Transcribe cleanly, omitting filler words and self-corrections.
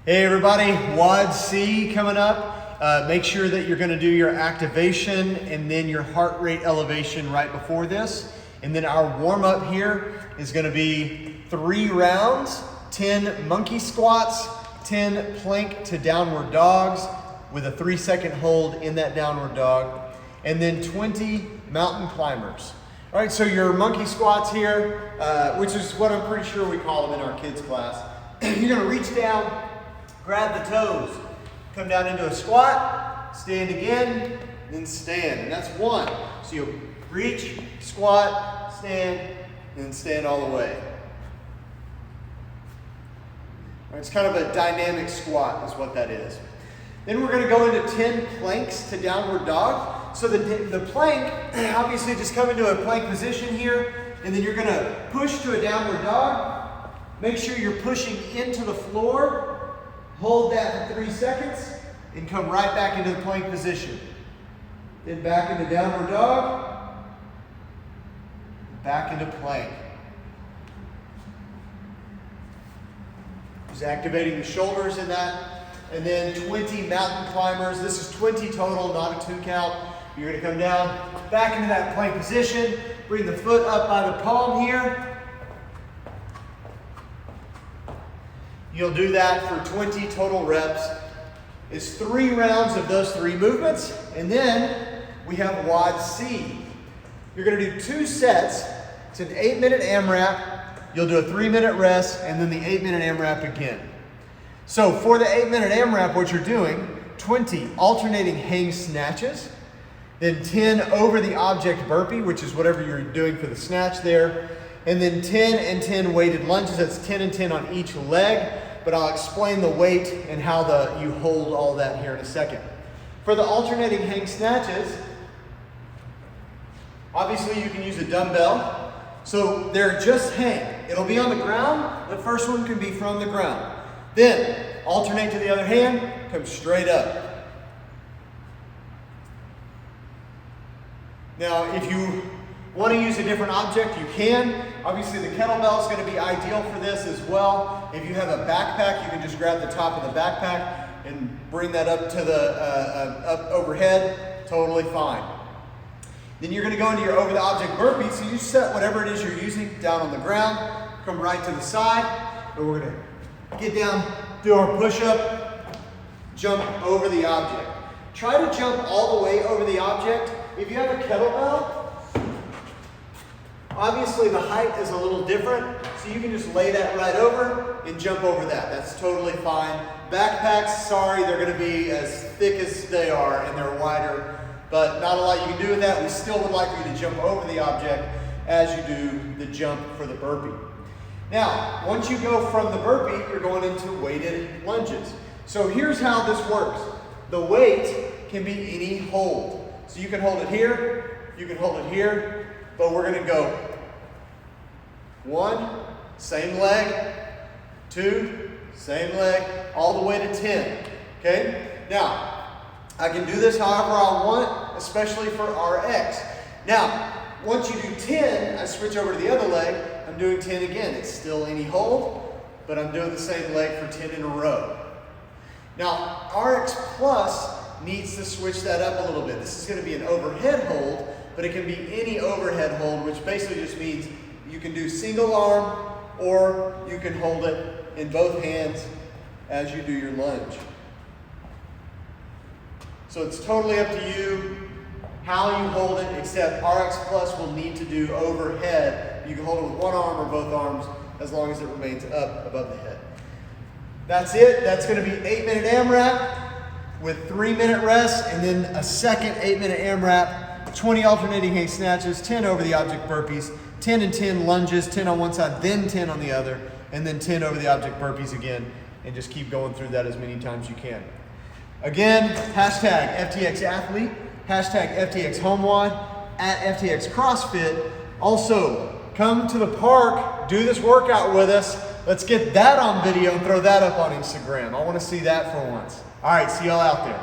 Hey everybody, WOD C coming up. Make sure that you're gonna do your activation and then your heart rate elevation right before this. And then our warm up here is gonna be 3 rounds, 10 monkey squats, 10 plank to downward dogs with a 3-second hold in that downward dog, and then 20 mountain climbers. All right, so your monkey squats here, which is what I'm pretty sure we call them in our kids class. You're gonna reach down, grab the toes, come down into a squat, stand again, then stand, and that's 1. So you'll reach, squat, stand, and then stand all the way. All right, it's kind of a dynamic squat is what that is. Then we're gonna go into 10 planks to downward dog. So the plank, obviously just come into a plank position here, and then you're gonna push to a downward dog. Make sure you're pushing into the floor. Hold that for 3 seconds, and come right back into the plank position. Then back into downward dog, back into plank. Just activating the shoulders in that. And then 20 mountain climbers. This is 20 total, not a 2 count. You're gonna come down, back into that plank position. Bring the foot up by the palm here. You'll do that for 20 total reps. It's 3 rounds of those 3 movements. And then we have WOD C. You're gonna do 2 sets. It's an 8-minute AMRAP. You'll do a 3-minute rest and then the 8-minute AMRAP again. So for the 8-minute AMRAP, what you're doing, 20 alternating hang snatches, then 10 over the object burpee, which is whatever you're doing for the snatch there, and then 10 and 10 weighted lunges. That's 10 and 10 on each leg, but I'll explain the weight and how you hold all that here in a second. For the alternating hang snatches, obviously you can use a dumbbell. So they're just hang. It'll be on the ground. The first one can be from the ground. Then alternate to the other hand, come straight up. Now, if you want to use a different object, you can. Obviously, the kettlebell is going to be ideal for this as well. If you have a backpack, you can just grab the top of the backpack and bring that up to the up overhead. Totally fine. Then you're going to go into your over the object burpee. So you set whatever it is you're using down on the ground. Come right to the side, and we're going to get down, do our push-up, jump over the object. Try to jump all the way over the object. If you have a kettlebell, obviously the height is a little different, so you can just lay that right over and jump over that. That's totally fine. Backpacks, sorry, they're gonna be as thick as they are and they're wider, but not a lot you can do with that. We still would like for you to jump over the object as you do the jump for the burpee. Now, once you go from the burpee, you're going into weighted lunges. So here's how this works. The weight can be any hold. So you can hold it here, you can hold it here, but we're gonna go 1, same leg, 2, same leg, all the way to 10, okay? Now, I can do this however I want, especially for RX. Now, once you do 10, I switch over to the other leg, I'm doing 10 again. It's still any hold, but I'm doing the same leg for 10 in a row. Now, RX Plus needs to switch that up a little bit. This is gonna be an overhead hold, but it can be any overhead hold, which basically just means you can do single arm or you can hold it in both hands as you do your lunge. So it's totally up to you how you hold it, except RX Plus will need to do overhead. You can hold it with one arm or both arms as long as it remains up above the head. That's it. That's gonna be 8-minute AMRAP with 3-minute rest, and then a second 8-minute AMRAP, 20 alternating hang snatches, 10 over the object burpees, 10 and 10 lunges, 10 on one side, then 10 on the other, and then 10 over the object burpees again, and just keep going through that as many times you can. Again, hashtag FTX athlete, hashtag FTX homewod, at FTX CrossFit. Also, come to the park, do this workout with us. Let's get that on video and throw that up on Instagram. I want to see that for once. All right, see y'all out there.